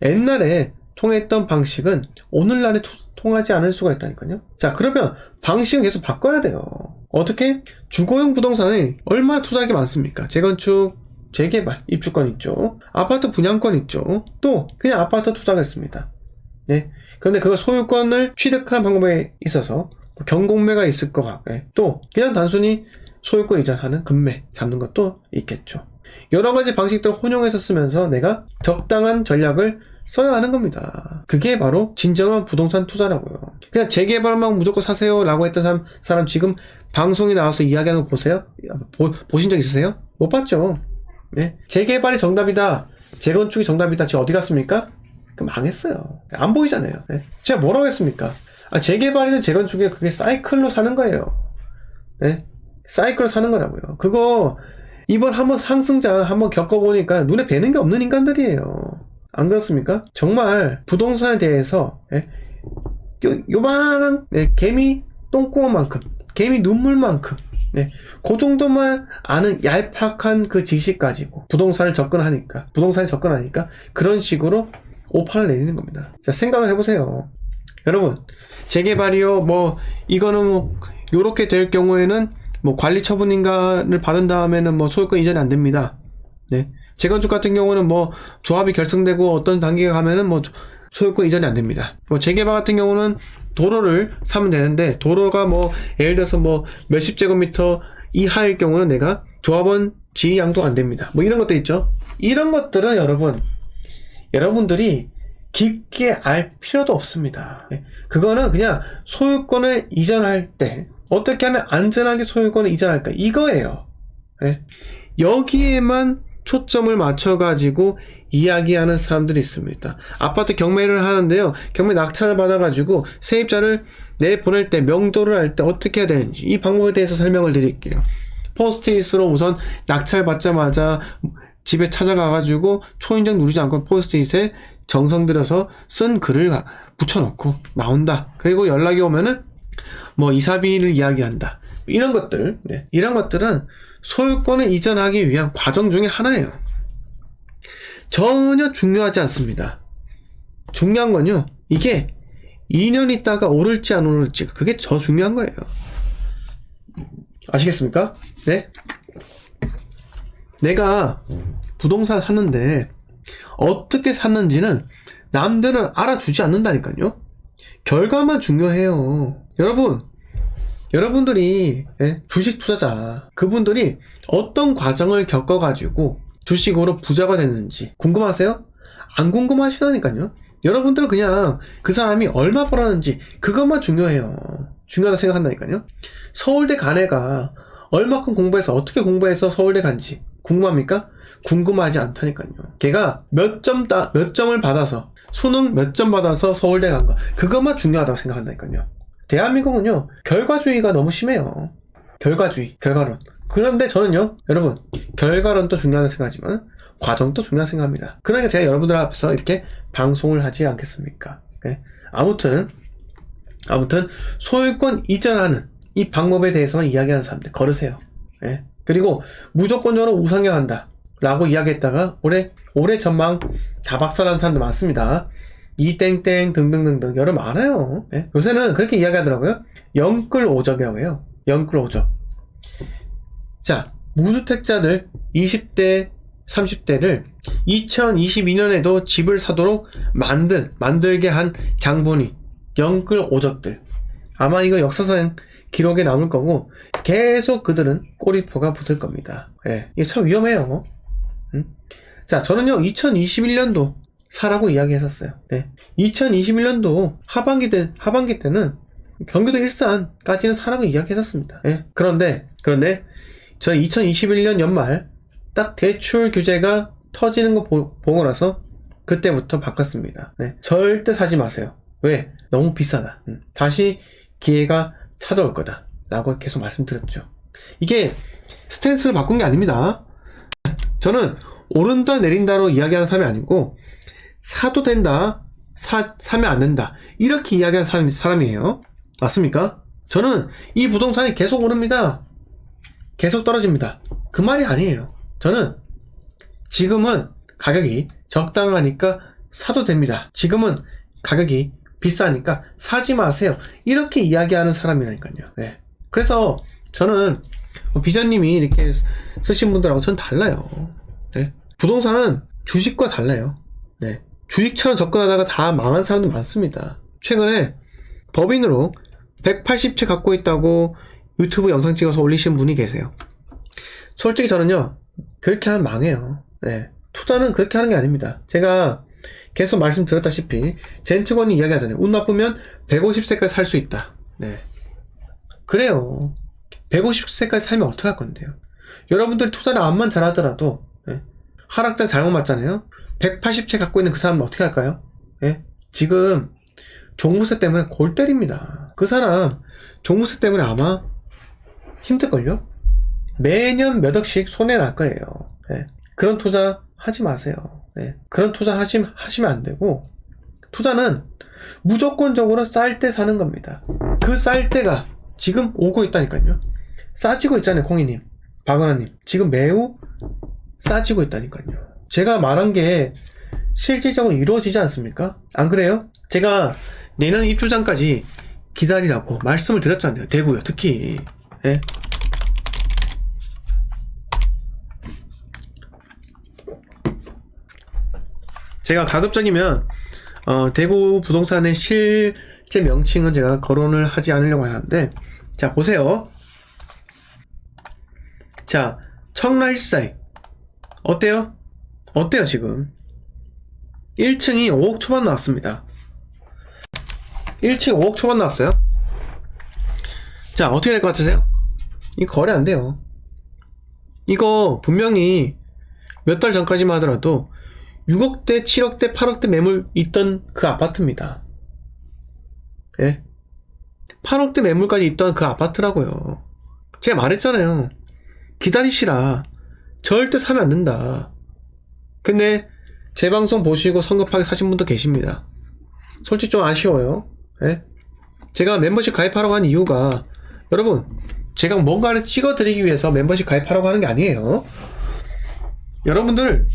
옛날에 통했던 방식은 오늘날에 통하지 않을 수가 있다니까요. 자, 그러면 방식은 계속 바꿔야 돼요. 어떻게? 주거용 부동산이 얼마나 투자하기 많습니까? 재건축, 재개발, 입주권 있죠. 아파트 분양권 있죠. 또 그냥 아파트 투자하겠습니다. 네. 그런데 그 소유권을 취득하는 방법에 있어서 경공매가 있을 것 같고, 또 그냥 단순히 소유권 이전하는 금매 잡는 것도 있겠죠. 여러 가지 방식들을 혼용해서 쓰면서 내가 적당한 전략을 써야 하는 겁니다. 그게 바로 진정한 부동산 투자라고요. 그냥 재개발만 무조건 사세요 라고 했던 사람 지금 방송에 나와서 이야기하는 거 보세요? 보신 적 있으세요? 못 봤죠. 네. 재개발이 정답이다, 재건축이 정답이다, 지금 어디 갔습니까? 망했어요. 안 보이잖아요. 네. 제가 뭐라고 했습니까? 재개발이든 재건축이 그게 사이클로 사는 거예요. 네. 사이클로 사는 거라고요. 그거 이번 한번 상승장 한번 겪어보니까 눈에 뵈는 게 없는 인간들이에요. 안 그렇습니까? 정말 부동산에 대해서 요만한 개미 똥구멍만큼, 개미 눈물만큼, 그 정도만 아는 얄팍한 그 지식 가지고 부동산에 접근하니까 그런 식으로 오판을 내리는 겁니다. 자, 생각을 해보세요. 여러분, 재개발이요, 이거는 요렇게 될 경우에는 관리 처분인가를 받은 다음에는 소유권 이전이 안 됩니다. 네. 재건축 같은 경우는 조합이 결성되고 어떤 단계가 가면은 소유권 이전이 안 됩니다. 재개발 같은 경우는 도로를 사면 되는데, 도로가 예를 들어서 몇십 제곱미터 이하일 경우는 내가 조합원 지위 양도 안 됩니다. 이런 것도 있죠. 이런 것들은 여러분들이 깊게 알 필요도 없습니다. 그거는 그냥 소유권을 이전할 때 어떻게 하면 안전하게 소유권을 이전할까, 이거예요. 여기에만 초점을 맞춰가지고 이야기하는 사람들이 있습니다. 아파트 경매를 하는데요, 경매 낙찰을 받아가지고 세입자를 내보낼 때, 명도를 할 때 어떻게 해야 되는지 이 방법에 대해서 설명을 드릴게요. 포스트잇으로 우선 낙찰 받자마자 집에 찾아가가지고 초인종 누르지 않고 포스트잇에 정성 들여서 쓴 글을 붙여놓고 나온다. 그리고 연락이 오면은 이사비를 이야기한다. 이런 것들, 이런 것들은 소유권을 이전하기 위한 과정 중에 하나예요. 전혀 중요하지 않습니다. 중요한 건요, 이게 2년 있다가 오를지 안 오를지, 그게 더 중요한 거예요. 아시겠습니까? 네? 내가 부동산 샀는데 어떻게 샀는지는 남들은 알아주지 않는다니까요. 결과만 중요해요. 여러분들이 주식 투자자, 그분들이 어떤 과정을 겪어가지고 주식으로 부자가 됐는지 궁금하세요? 안 궁금하시다니까요. 여러분들은 그냥 그 사람이 얼마 벌었는지 그것만 중요해요. 중요하다고 생각한다니까요. 서울대 간 애가 얼마큼 공부해서 어떻게 공부해서 서울대 간지 궁금합니까? 궁금하지 않다니까요. 걔가 몇 점을 받아서, 수능 몇 점 받아서 서울대 간 거, 그것만 중요하다고 생각한다니까요. 대한민국은요, 결과주의가 너무 심해요. 결과론. 그런데 저는요, 여러분, 결과론도 중요하다고 생각하지만 과정도 중요하다고 생각합니다. 그러니까 제가 여러분들 앞에서 이렇게 방송을 하지 않겠습니까? 아무튼 소유권 이전하는 이 방법에 대해서만 이야기하는 사람들 걸으세요. 그리고 무조건적으로 우상향한다 라고 이야기했다가 올해 전망 다 박살난 사람들 많습니다. 이땡땡 등등등등 여러 많아요. 요새는 그렇게 이야기하더라고요. 영끌오적이라고 해요. 영끌오적. 자, 무주택자들 20대 30대를 2022년에도 집을 사도록 만들게 한 장본인 영끌오적들, 아마 이거 역사상 기록에 남을 거고 계속 그들은 꼬리표가 붙을 겁니다. 이게 참 위험해요. 자, 저는요 2021년도 사라고 이야기했었어요. 2021년도 하반기 때는 경기도 일산까지는 사라고 이야기했었습니다. 그런데 저희 2021년 연말 딱 대출 규제가 터지는 거 보고 나서 그때부터 바꿨습니다. 절대 사지 마세요. 왜? 너무 비싸다. 다시 기회가 찾아올 거다 라고 계속 말씀드렸죠. 이게 스탠스를 바꾼 게 아닙니다. 저는 오른다 내린다로 이야기하는 사람이 아니고, 사도 된다, 사면 안 된다, 이렇게 이야기하는 사람이에요. 맞습니까? 저는 이 부동산이 계속 오릅니다, 계속 떨어집니다, 그 말이 아니에요. 저는 지금은 가격이 적당하니까 사도 됩니다. 지금은 가격이 비싸니까 사지 마세요. 이렇게 이야기하는 사람이라니까요. 네. 그래서 저는 비전님이 이렇게 쓰신 분들하고 전 달라요. 네. 부동산은 주식과 달라요. 네. 주식처럼 접근하다가 다 망한 사람도 많습니다. 최근에 법인으로 180채 갖고 있다고 유튜브 영상 찍어서 올리신 분이 계세요. 솔직히 저는요, 그렇게 하면 망해요. 네. 투자는 그렇게 하는 게 아닙니다. 제가 계속 말씀드렸다시피 젠트건이 이야기하잖아요. 운 나쁘면 150세까지 살 수 있다. 네. 그래요. 150세까지 살면 어떡할 건데요. 여러분들이 투자를 암만 잘하더라도 네. 하락장 잘못 맞잖아요. 180채 갖고 있는 그 사람은 어떻게 할까요? 네. 지금 종부세 때문에 골 때립니다. 그 사람 종부세 때문에 아마 힘들걸요? 매년 몇 억씩 손해 날 거예요. 네. 그런 투자 하지 마세요. 네. 그런 투자 하시면 안 되고, 투자는 무조건적으로 쌀 때 사는 겁니다. 그 쌀 때가 지금 오고 있다니까요. 싸지고 있잖아요, 콩이님, 박은하님. 지금 매우 싸지고 있다니까요. 제가 말한 게 실질적으로 이루어지지 않습니까? 안 그래요? 제가 내년 입주장까지 기다리라고 말씀을 드렸잖아요. 대구요, 특히. 네. 제가 가급적이면 대구 부동산의 실제 명칭은 제가 거론을 하지 않으려고 하는데, 자 보세요. 자, 청라힐사이 어때요? 어때요 지금? 1층이 5억 초반 나왔습니다. 1층 5억 초반 나왔어요. 자, 어떻게 될 것 같으세요? 이거 거래 안 돼요. 이거 분명히 몇 달 전까지만 하더라도 6억대, 7억대, 8억대 매물 있던 그 아파트입니다. 예? 8억대 매물까지 있던 그 아파트라고요. 제가 말했잖아요. 기다리시라. 절대 사면 안 된다. 근데 제 방송 보시고 성급하게 사신 분도 계십니다. 솔직히 좀 아쉬워요. 예? 제가 멤버십 가입하라고 한 이유가, 여러분, 제가 뭔가를 찍어드리기 위해서 멤버십 가입하라고 하는 게 아니에요. 여러분들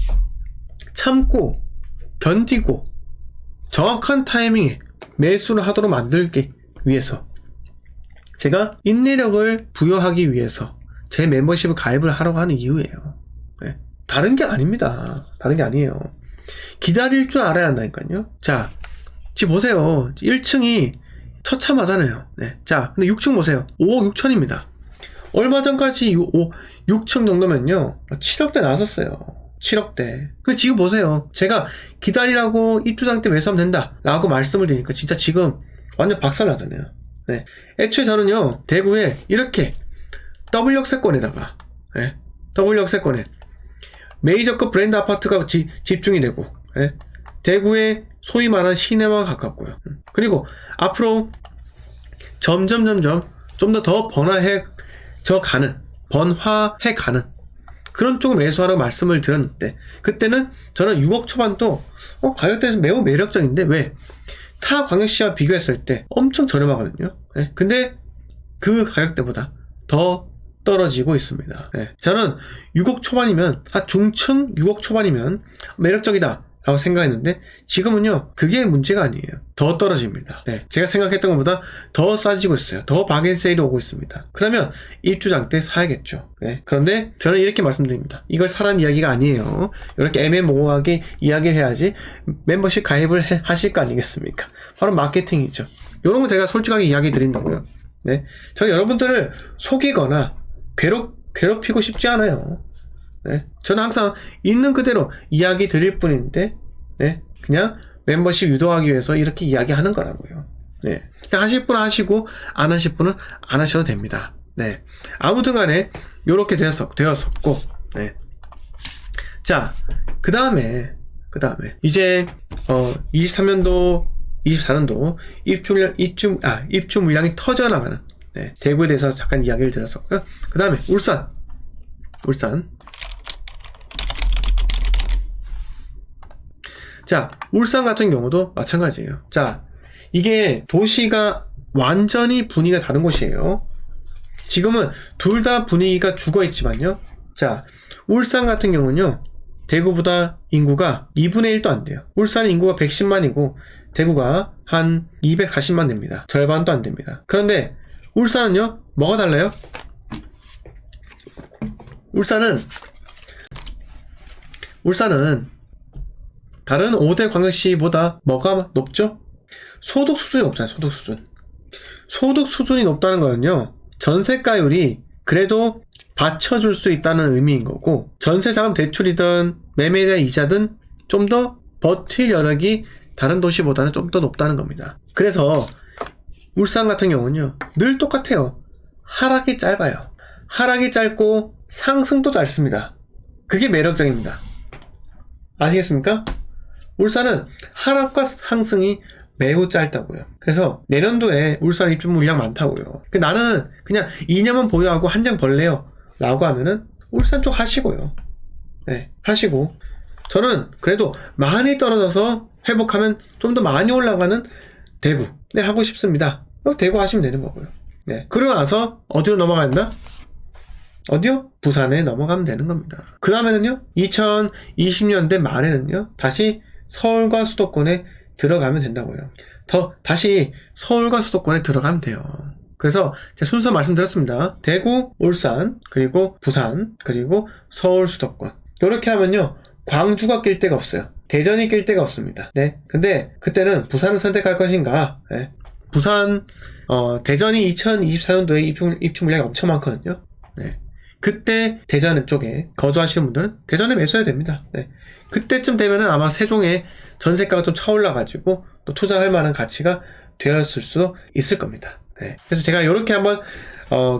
참고 견디고 정확한 타이밍에 매수를 하도록 만들기 위해서, 제가 인내력을 부여하기 위해서 제 멤버십을 가입을 하라고 하는 이유예요. 네. 다른 게 아닙니다. 다른 게 아니에요. 기다릴 줄 알아야 한다니까요. 자, 지금 보세요. 1층이 처참하잖아요. 네. 자, 근데 6층 보세요. 5억 6천입니다. 얼마 전까지 6층 정도면요 7억대 나왔었어요. 7억대. 근데 지금 보세요. 제가 기다리라고 입주장 때 매수하면 된다 라고 말씀을 드리니까 진짜 지금 완전 박살나잖아요. 네. 애초에 저는요, 대구에 이렇게 더블 역세권에다가, 네. 더블 역세권에 메이저급 브랜드 아파트가 집중이 되고, 네. 대구에 소위 말하는 시내와 가깝고요. 그리고 앞으로 점점 좀 더 번화해 가는 그런 쪽을 매수하라고 말씀을 드렸는데, 그때는 저는 6억 초반도 가격대에서 매우 매력적인데, 왜? 타 광역시와 비교했을 때 엄청 저렴하거든요. 네. 근데 그 가격대보다 더 떨어지고 있습니다. 네. 저는 6억 초반이면, 중층 6억 초반이면 매력적이다 라고 생각했는데, 지금은요 그게 문제가 아니에요. 더 떨어집니다. 네. 제가 생각했던 것보다 더 싸지고 있어요. 더 바겐세일이 오고 있습니다. 그러면 입주장 때 사야겠죠. 네. 그런데 저는 이렇게 말씀드립니다. 이걸 사라는 이야기가 아니에요. 이렇게 애매모호하게 이야기를 해야지 멤버십 가입을 하실 거 아니겠습니까? 바로 마케팅이죠. 이런 거 제가 솔직하게 이야기 드린다고요. 네. 저는 여러분들을 속이거나 괴롭히고 싶지 않아요. 네. 저는 항상 있는 그대로 이야기 드릴 뿐인데, 네. 그냥 멤버십 유도하기 위해서 이렇게 이야기하는 거라고요. 네. 그냥 하실 분은 하시고 안 하실 분은 안 하셔도 됩니다. 네. 아무튼 간에 요렇게 되었었고, 네. 자, 그 다음에 이제 23년도 24년도 입주 물량이 터져나가는, 네. 대구에 대해서 잠깐 이야기를 드렸었고요. 그 다음에 울산. 자, 울산 같은 경우도 마찬가지예요. 자, 이게 도시가 완전히 분위기가 다른 곳이에요. 지금은 둘 다 분위기가 죽어 있지만요. 자, 울산 같은 경우는요, 대구보다 인구가 2분의 1도 안 돼요. 울산의 인구가 110만이고 대구가 한 240만 됩니다. 절반도 안 됩니다. 그런데 울산은요, 뭐가 달라요? 울산은 다른 5대 광역시보다 뭐가 높죠? 소득 수준이 높잖아요. 소득 수준. 소득 수준이 높다는 거는요, 전세가율이 그래도 받쳐줄 수 있다는 의미인 거고, 전세자금 대출이든 매매에 대한 이자든 좀 더 버틸 여력이 다른 도시보다는 좀 더 높다는 겁니다. 그래서 울산 같은 경우는요, 늘 똑같아요. 하락이 짧아요. 하락이 짧고 상승도 짧습니다. 그게 매력적입니다. 아시겠습니까? 울산은 하락과 상승이 매우 짧다고요. 그래서 내년도에 울산 입주 물량 많다고요. 나는 그냥 2년만 보유하고 한 장 벌래요 라고 하면은 울산 쪽 하시고요. 네, 하시고, 저는 그래도 많이 떨어져서 회복하면 좀 더 많이 올라가는 대구, 네, 하고 싶습니다. 대구 하시면 되는 거고요. 네, 그러고 나서 어디로 넘어간다? 어디요? 부산에 넘어가면 되는 겁니다. 그 다음에는요, 2020년대 말에는요, 다시 서울과 수도권에 들어가면 된다고요. 다시 서울과 수도권에 들어가면 돼요. 그래서 제가 순서 말씀드렸습니다. 대구, 울산, 그리고 부산, 그리고 서울 수도권. 이렇게 하면요, 광주가 낄 데가 없어요. 대전이 낄 데가 없습니다. 네. 근데 그때는 부산을 선택할 것인가? 네. 대전이 2024년도에 입주 물량이 엄청 많거든요. 네. 그때 대전 쪽에 거주하시는 분들은 대전에 매수해야 됩니다. 네. 그때쯤 되면은 아마 세종에 전세가가 좀 차올라가지고 또 투자할 만한 가치가 되었을 수도 있을 겁니다. 네. 그래서 제가 이렇게 한번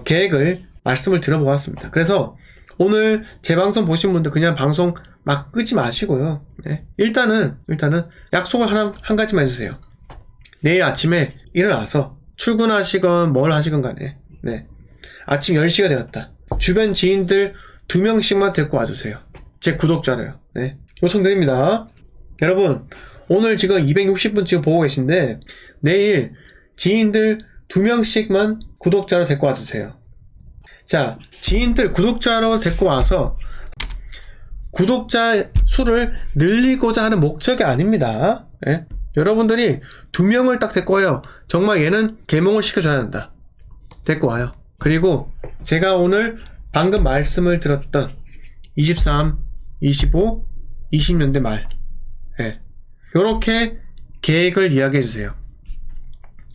계획을 말씀을 드려보았습니다. 그래서 오늘 제 방송 보신 분들 그냥 방송 막 끄지 마시고요. 네. 일단은 약속을 한 가지만 해주세요. 내일 아침에 일어나서 출근하시건 뭘 하시건 간에, 네, 아침 10시가 되었다. 주변 지인들 2명씩만 데리고 와주세요. 제 구독자로요. 네. 요청드립니다. 여러분, 오늘 지금 260분 지금 보고 계신데, 내일 지인들 2명씩만 구독자로 데리고 와주세요. 자, 지인들 구독자로 데리고 와서 구독자 수를 늘리고자 하는 목적이 아닙니다. 네? 여러분들이 2명을 딱 데리고 와요. 정말 얘는 계몽을 시켜줘야 한다. 데리고 와요. 그리고 제가 오늘 방금 말씀을 드렸던 23, 25, 20년대 말, 네, 요렇게 계획을 이야기해 주세요.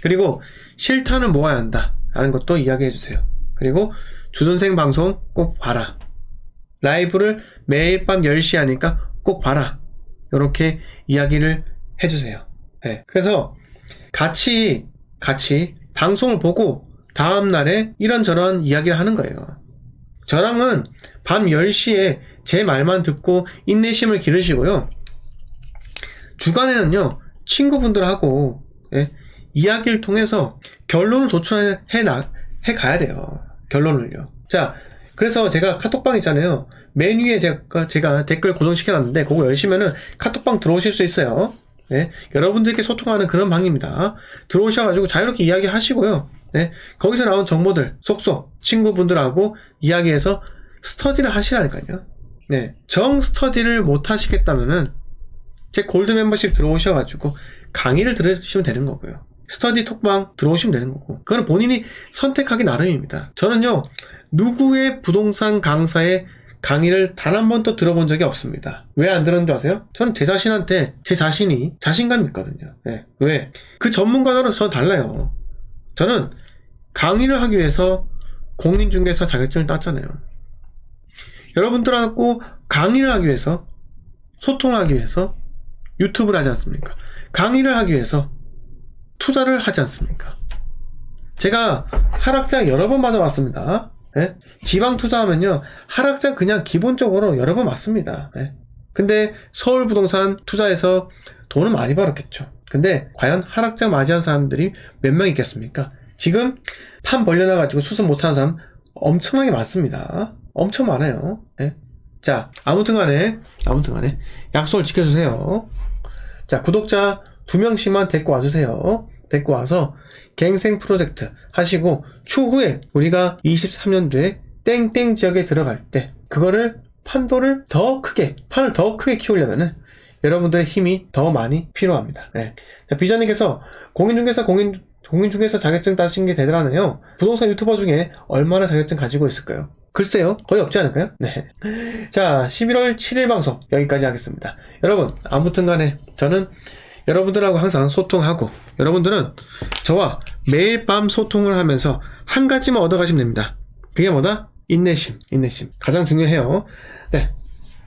그리고 실탄을 모아야 한다 라는 것도 이야기해 주세요. 그리고 주선생 방송 꼭 봐라. 라이브를 매일 밤 10시 하니까 꼭 봐라. 요렇게 이야기를 해주세요. 네, 그래서 같이 방송을 보고 다음날에 이런저런 이야기를 하는 거예요. 저랑은 밤 10시에 제 말만 듣고 인내심을 기르시고요. 주간에는요, 친구분들하고, 예, 이야기를 통해서 결론을 도출해 가야 돼요. 결론을요. 자, 그래서 제가 카톡방 있잖아요. 맨 위에 제가 댓글 고정시켜놨는데, 그거 열시면은 카톡방 들어오실 수 있어요. 네, 여러분들께 소통하는 그런 방입니다. 들어오셔가지고 자유롭게 이야기하시고요. 네, 거기서 나온 정보들 속속 친구분들하고 이야기해서 스터디를 하시라니까요. 네, 정 스터디를 못 하시겠다면은 제 골드 멤버십 들어오셔가지고 강의를 들으시면 되는 거고요. 스터디 톡방 들어오시면 되는 거고, 그건 본인이 선택하기 나름입니다. 저는요, 누구의 부동산 강사의 강의를 단 한 번도 들어본 적이 없습니다. 왜 안 들었는 줄 아세요? 저는 제 자신한테 제 자신이 자신감이 있거든요. 네. 왜? 그 전문가로서 달라요. 저는 강의를 하기 위해서 공인중개사 자격증을 땄잖아요. 여러분들하고 강의를 하기 위해서, 소통하기 위해서 유튜브를 하지 않습니까? 강의를 하기 위해서 투자를 하지 않습니까? 제가 하락장 여러 번 맞아봤습니다. 네? 지방 투자하면요, 하락장 그냥 기본적으로 여러 번 맞습니다. 네? 근데 서울 부동산 투자해서 돈은 많이 벌었겠죠. 근데 과연 하락장 맞이한 사람들이 몇 명 있겠습니까? 지금 판 벌려놔가지고 수습 못하는 사람 엄청나게 많습니다. 엄청 많아요. 네? 자, 아무튼 간에 약속을 지켜주세요. 자, 구독자 2명씩만 데리고 와주세요. 데리고 와서 갱생 프로젝트 하시고, 추후에 우리가 23년도에 땡땡 지역에 들어갈 때 그거를 판을 더 크게 키우려면은 여러분들의 힘이 더 많이 필요합니다. 네. 자, 비자님께서 공인중개사 자격증 따신 게 대단하네요. 부동산 유튜버 중에 얼마나 자격증 가지고 있을까요? 글쎄요, 거의 없지 않을까요? 네. 자, 11월 7일 방송 여기까지 하겠습니다. 여러분, 아무튼 간에 저는 여러분들하고 항상 소통하고, 여러분들은 저와 매일 밤 소통을 하면서 한 가지만 얻어가시면 됩니다. 그게 뭐다? 인내심. 가장 중요해요. 네.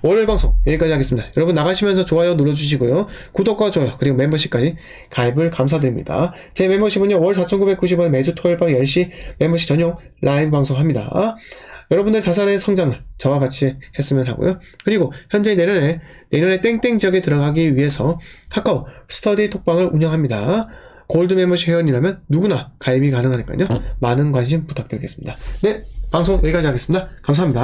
월요일 방송 여기까지 하겠습니다. 여러분 나가시면서 좋아요 눌러주시고요. 구독과 좋아요 그리고 멤버십까지 가입을 감사드립니다. 제 멤버십은요 월 4,990원 매주 토요일 밤 10시 멤버십 전용 라이브 방송합니다. 여러분들 자산의 성장을 저와 같이 했으면 하고요. 그리고 현재 내년에 땡땡 지역에 들어가기 위해서 카카오 스터디 톡방을 운영합니다. 골드 멤버십 회원이라면 누구나 가입이 가능하니까요. 많은 관심 부탁드리겠습니다. 네, 방송 여기까지 하겠습니다. 감사합니다.